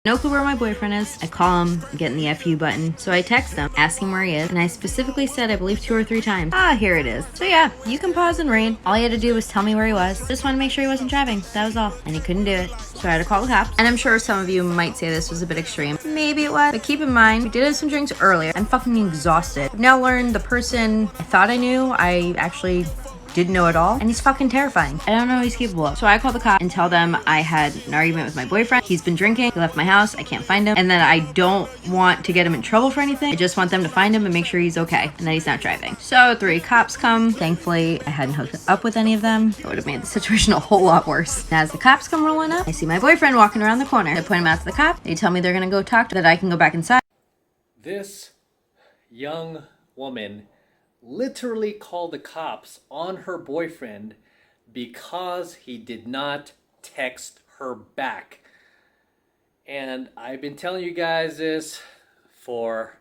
No clue where my boyfriend is. I call him, I'm getting the FU button. So I text him, ask him where he is, and I specifically said, I believe 2 or 3 times, here it is. So yeah, you can pause and read. All he had to do was tell me where he was. Just wanted to make sure he wasn't driving. That was all. And he couldn't do it. So I had to call the cops. And I'm sure some of you might say this was a bit extreme. Maybe it was. But keep in mind, we did have some drinks earlier. I'm fucking exhausted. I've now learned the person I thought I knew, I actually didn't know at all, and he's fucking terrifying. I don't know what he's capable of. So I called the cop and tell them I had an argument with my boyfriend. He's been drinking. He left my house. I can't find him. And that I don't want to get him in trouble for anything. I just want them to find him and make sure he's okay and that he's not driving. So 3 cops come. Thankfully, I hadn't hooked up with any of them. It would have made the situation a whole lot worse. And as the cops come rolling up, I see my boyfriend walking around the corner. I point him out to the cop. They tell me they're gonna go talk to that I can go back inside. This young woman literally called the cops on her boyfriend because he did not text her back. And I've been telling you guys this for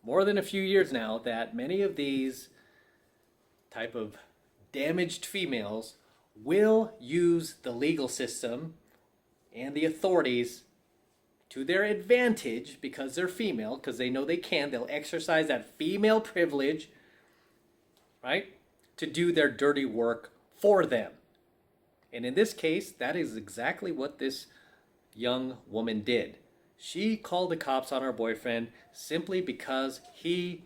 more than a few years now, that many of these type of damaged females will use the legal system and the authorities to their advantage because they're female, because they know they can. They'll exercise that female privilege, right, to do their dirty work for them. And in this case, that is exactly what this young woman did. She called the cops on her boyfriend simply because he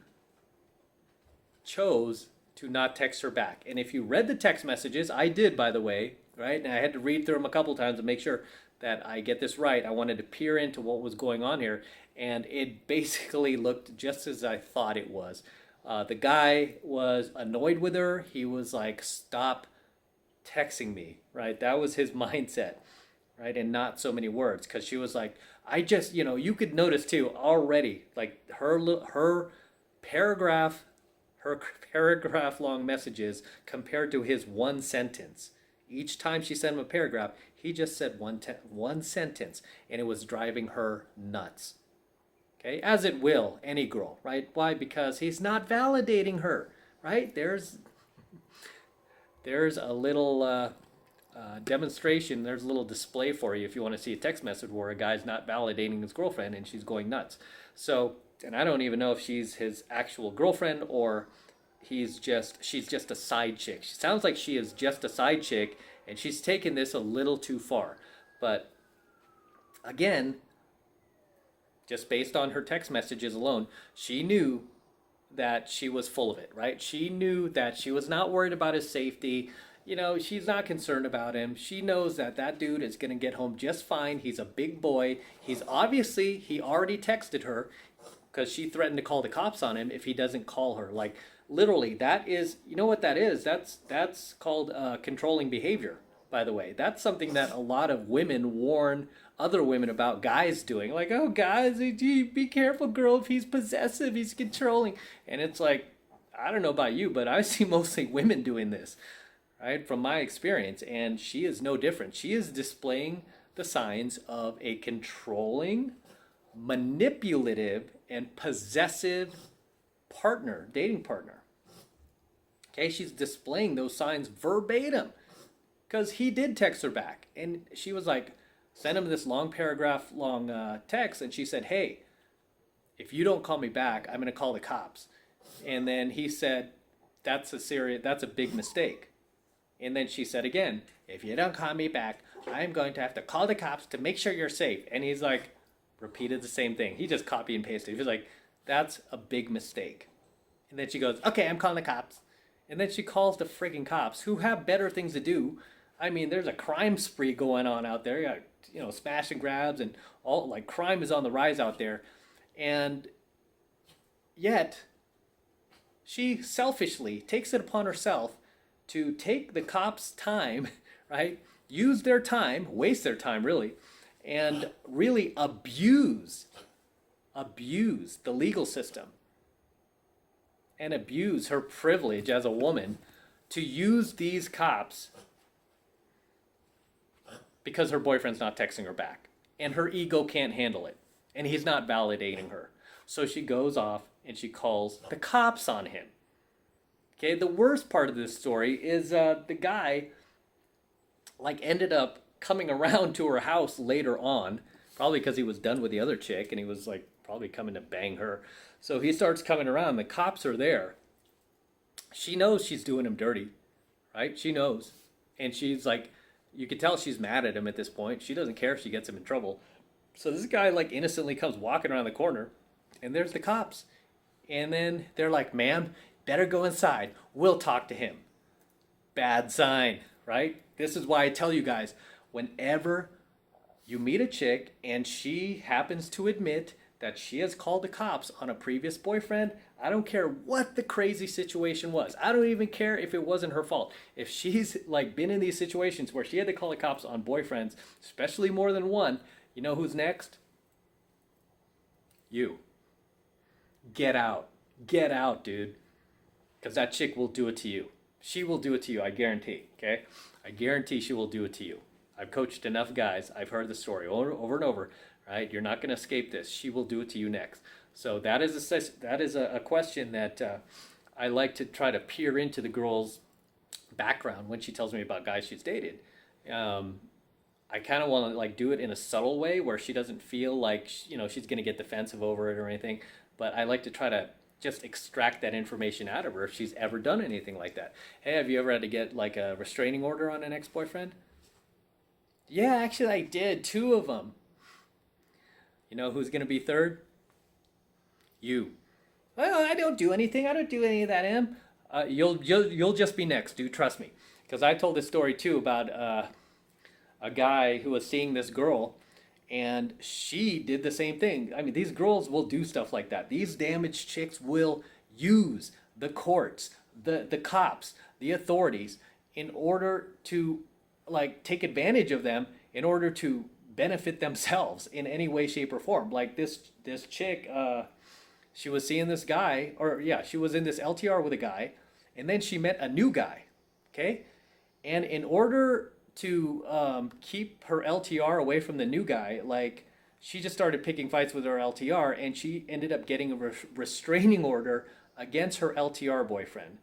chose to not text her back. And if you read the text messages, I did, by the way, right? And I had to read through them a couple times to make sure that I get this right. I wanted to peer into what was going on here, and it basically looked just as I thought it was. The guy was annoyed with her. He was like, stop texting me, right? That was his mindset, right? And not so many words, because she was like, I just, you could notice too already, like her paragraph long messages compared to his one sentence. Each time she sent him a paragraph, he just said one sentence, and it was driving her nuts. Okay, as it will any girl, right? Why? Because he's not validating her, right? There's a little demonstration. There's a little display for you if you want to see a text message where a guy's not validating his girlfriend and she's going nuts. So, and I don't even know if she's his actual girlfriend or she's just a side chick. She sounds like she is just a side chick, and she's taken this a little too far. But again, just based on her text messages alone, she knew that she was full of it, right? She knew that she was not worried about his safety. She's not concerned about him. She knows that that dude is going to get home just fine. He's a big boy. He already texted her because she threatened to call the cops on him if he doesn't call her. Like, literally, that is, you know what that is? That's called controlling behavior, by the way. That's something that a lot of women warn other women about guys doing. Like, oh, guys, be careful, girl. If he's possessive, he's controlling. And it's like, I don't know about you, but I see mostly women doing this, right, from my experience. And she is no different. She is displaying the signs of a controlling, manipulative, and possessive dating partner. Okay, she's displaying those signs verbatim because he did text her back, and she was like, sent him this long text, and she said, hey, if you don't call me back, I'm going to call the cops. And then he said, that's a big mistake. And then she said again, if you don't call me back, I'm going to have to call the cops to make sure you're safe. And he's like, repeated the same thing. He just copy and pasted. He was like, that's a big mistake. And then she goes, okay, I'm calling the cops. And then she calls the freaking cops, who have better things to do. I mean, there's a crime spree going on out there. You got, smash and grabs, and all, like, crime is on the rise out there. And yet, she selfishly takes it upon herself to take the cops' time, right? Use their time, waste their time, really, and really abuse the legal system and abuse her privilege as a woman to use these cops because her boyfriend's not texting her back and her ego can't handle it and he's not validating her. So she goes off and she calls the cops on him. Okay, the worst part of this story is the guy ended up coming around to her house later on, Probably because he was done with the other chick and he was like probably coming to bang her. So he starts coming around. The cops are there. She knows she's doing him dirty, right? She knows. And she's like, you can tell she's mad at him at this point. She doesn't care if she gets him in trouble. So this guy like innocently comes walking around the corner and there's the cops. And then they're like, ma'am, better go inside. We'll talk to him. Bad sign, right? This is why I tell you guys, whenever you meet a chick and she happens to admit that she has called the cops on a previous boyfriend, I don't care what the crazy situation was. I don't even care if it wasn't her fault. If she's like been in these situations where she had to call the cops on boyfriends, especially more than one, you know who's next? You. Get out. Get out, dude. Because that chick will do it to you. She will do it to you, I guarantee, okay? I guarantee she will do it to you. I've coached enough guys. I've heard the story over and over, right? You're not going to escape this. She will do it to you next. So that is a question that I like to try to peer into the girl's background when she tells me about guys she's dated. I kind of want to like do it in a subtle way where she doesn't feel like she's going to get defensive over it or anything. But I like to try to just extract that information out of her if she's ever done anything like that. Hey, have you ever had to get like a restraining order on an ex-boyfriend? Yeah, actually I did. 2 of them. You know who's going to be third? You. Well, I don't do anything. I don't do any of that, Em. You'll just be next, dude. Trust me. Because I told this story too about a guy who was seeing this girl, and she did the same thing. I mean, these girls will do stuff like that. These damaged chicks will use the courts, the cops, the authorities in order to like take advantage of them in order to benefit themselves in any way, shape, or form. Like this chick, she was seeing this guy, or yeah, she was in this LTR with a guy, and then she met a new guy, okay? And in order to keep her LTR away from the new guy, like she just started picking fights with her LTR, and she ended up getting a restraining order against her LTR boyfriend.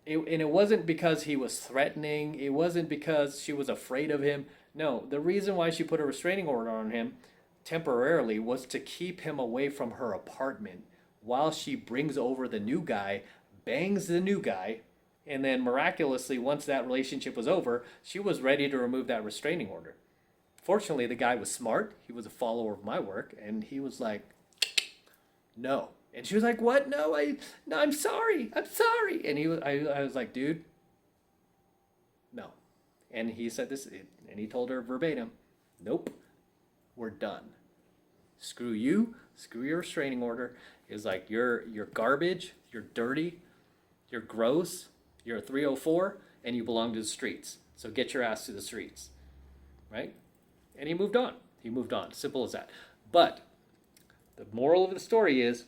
And it wasn't because he was threatening. It wasn't because she was afraid of him. No, the reason why she put a restraining order on him temporarily was to keep him away from her apartment while she brings over the new guy, bangs the new guy, and then miraculously, once that relationship was over, she was ready to remove that restraining order. Fortunately, the guy was smart. He was a follower of my work, and he was like, no. And she was like, what? No, I'm sorry. I'm sorry. And I was like, dude, no. And he said this, and he told her verbatim, nope, we're done. Screw you. Screw your restraining order. It's like, you're garbage. You're dirty. You're gross. You're a 304, and you belong to the streets. So get your ass to the streets. Right? And he moved on. He moved on. Simple as that. But the moral of the story is,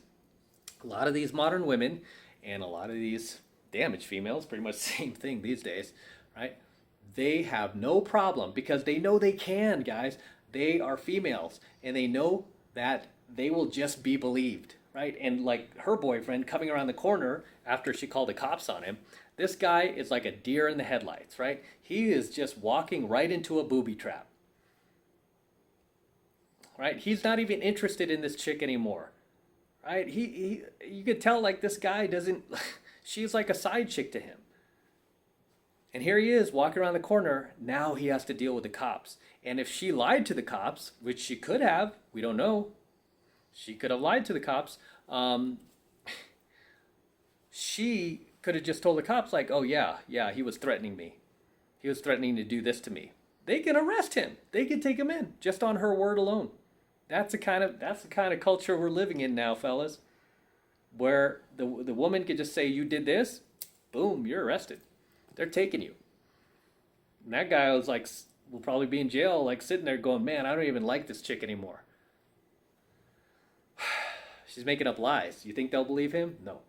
a lot of these modern women and a lot of these damaged females, pretty much the same thing these days, right? They have no problem because they know they can, guys. They are females and they know that they will just be believed, right? And like her boyfriend coming around the corner after she called the cops on him, this guy is like a deer in the headlights, right? He is just walking right into a booby trap, right? He's not even interested in this chick anymore. Right? You could tell like this guy doesn't, she's like a side chick to him. And here he is walking around the corner. Now he has to deal with the cops. And if she lied to the cops, which she could have, we don't know. She could have lied to the cops. She could have just told the cops like, oh yeah, he was threatening me. He was threatening to do this to me. They can arrest him. They can take him in just on her word alone. That's the kind of culture we're living in now, fellas, where the woman could just say, you did this, boom, you're arrested. They're taking you. And that guy was like, will probably be in jail, like sitting there going, man, I don't even like this chick anymore. She's making up lies. You think they'll believe him? No.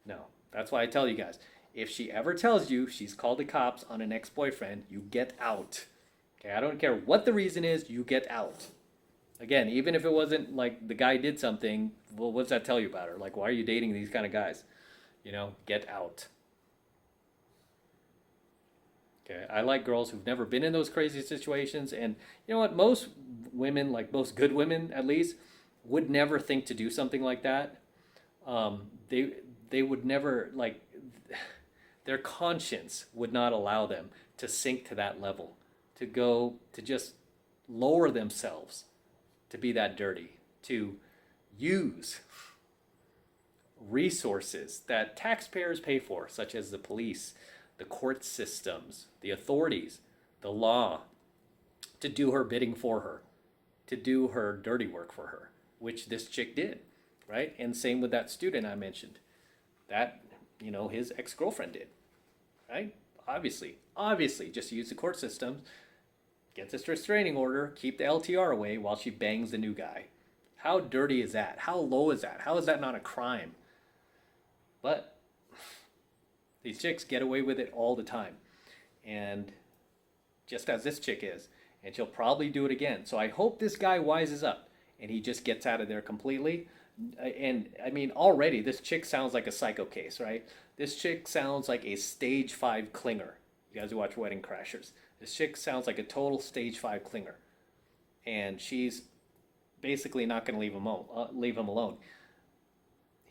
No. That's why I tell you guys, if she ever tells you she's called the cops on an ex-boyfriend, you get out. Okay, I don't care what the reason is, you get out. Again, even if it wasn't like the guy did something, well, what's that tell you about her? Like, why are you dating these kind of guys? Get out. Okay, I like girls who've never been in those crazy situations, and you know what? Most women, like most good women at least, would never think to do something like that. They would never like their conscience would not allow them to sink to that level, to go to just lower themselves to be that dirty, to use resources that taxpayers pay for, such as the police, the court systems, the authorities, the law, to do her bidding for her, to do her dirty work for her, which this chick did, right? And same with that student I mentioned, that, you know, his ex-girlfriend did, right? Obviously, just use the court systems, get this restraining order, keep the LTR away while she bangs the new guy. How dirty is that? How low is that? How is that not a crime? But these chicks get away with it all the time. And just as this chick is. And she'll probably do it again. So I hope this guy wises up and he just gets out of there completely. And I mean, already this chick sounds like a psycho case, right? This chick sounds like a stage 5 clinger. You guys who watch Wedding Crashers. This chick sounds like a total stage 5 clinger. And she's basically not going to leave him alone.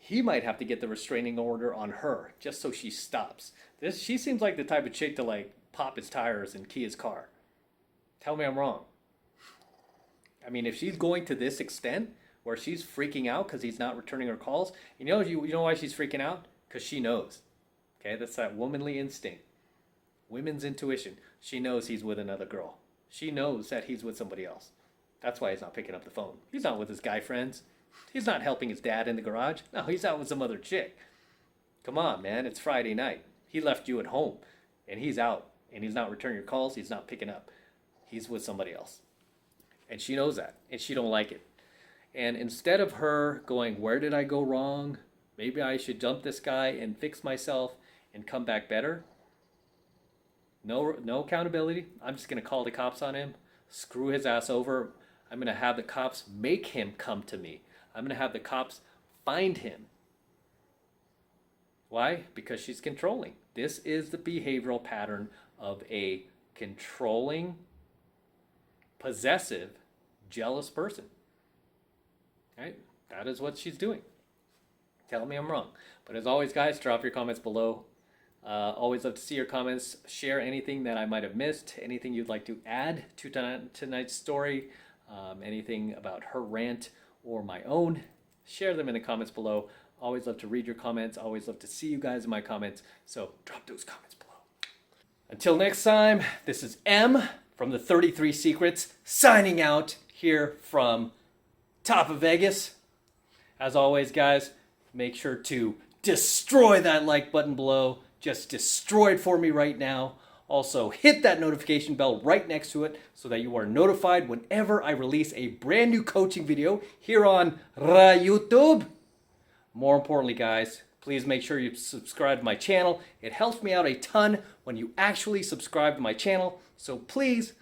He might have to get the restraining order on her just so she stops. She seems like the type of chick to like pop his tires and key his car. Tell me I'm wrong. I mean, if she's going to this extent where she's freaking out because he's not returning her calls, you know why she's freaking out? Because she knows. Okay, that's that womanly instinct. Women's intuition. She knows he's with another girl. She knows that he's with somebody else. That's why he's not picking up the phone. He's not with his guy friends. He's not helping his dad in the garage. No, he's out with some other chick. Come on, man. It's Friday night. He left you at home, and he's out, and he's not returning your calls. He's not picking up. He's with somebody else. And she knows that, and she don't like it. And instead of her going, where did I go wrong? Maybe I should dump this guy and fix myself and come back better. No accountability. I'm just going to call the cops on him, screw his ass over. I'm going to have the cops make him come to me. I'm going to have the cops find him. Why? Because she's controlling. This is the behavioral pattern of a controlling, possessive, jealous person. Right? That is what she's doing. Tell me I'm wrong. But as always, guys, drop your comments below. Always love to see your comments. Share anything that I might have missed, anything you'd like to add to tonight's story, anything about her rant or my own. Share them in the comments below. Always love to read your comments. Always love to see you guys in my comments. So drop those comments below. Until next time, this is M from the 33 Secrets signing out here from top of Vegas. As always, guys, make sure to destroy that like button below. Just destroy it for me right now. Also, hit that notification bell right next to it so that you are notified whenever I release a brand new coaching video here on YouTube. More importantly, guys, please make sure you subscribe to my channel. It helps me out a ton when you actually subscribe to my channel. So please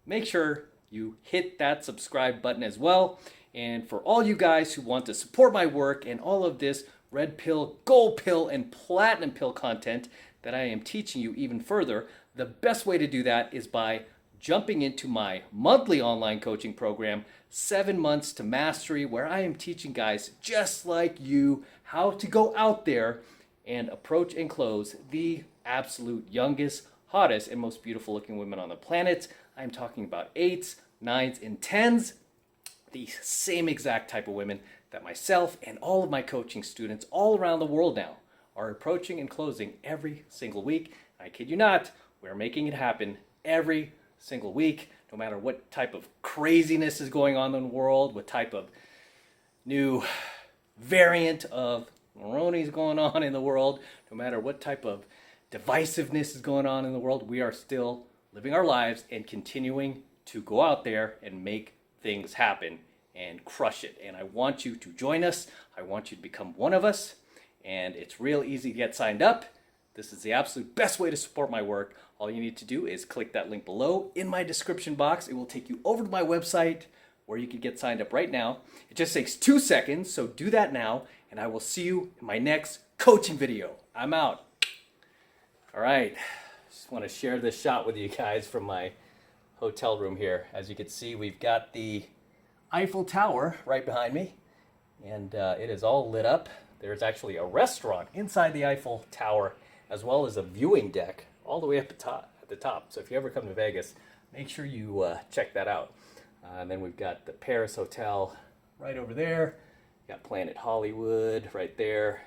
make sure you hit that subscribe button as well. And for all you guys who want to support my work and all of this red pill, gold pill, and platinum pill content that I am teaching you even further, the best way to do that is by jumping into my monthly online coaching program, 7 Months to Mastery, where I am teaching guys just like you how to go out there and approach and close the absolute youngest, hottest, and most beautiful looking women on the planet. I'm talking about 8s, 9s, and 10s. The same exact type of women that myself and all of my coaching students all around the world now are approaching and closing every single week. I kid you not, we're making it happen every single week, no matter what type of craziness is going on in the world, what type of new variant of Moroni is going on in the world, no matter what type of divisiveness is going on in the world, we are still living our lives and continuing to go out there and make things happen and crush it. And I want you to join us. I want you to become one of us. And it's real easy to get signed up. This is the absolute best way to support my work. All you need to do is click that link below in my description box. It will take you over to my website where you can get signed up right now. It just takes 2 seconds, so do that now. And I will see you in my next coaching video. I'm out. All right. Just want to share this shot with you guys from my hotel room here. As you can see, we've got the Eiffel Tower right behind me, and it is all lit up. There's actually a restaurant inside the Eiffel Tower, as well as a viewing deck all the way up at the top. So if you ever come to Vegas, make sure you check that out. And then we've got the Paris Hotel right over there. Got Planet Hollywood right there.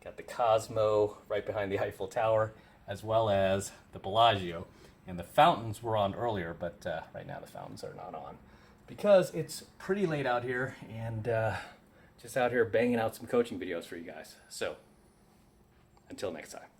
Got the Cosmo right behind the Eiffel Tower, as well as the Bellagio. And the fountains were on earlier, but right now the fountains are not on because it's pretty late out here, and just out here banging out some coaching videos for you guys. So until next time.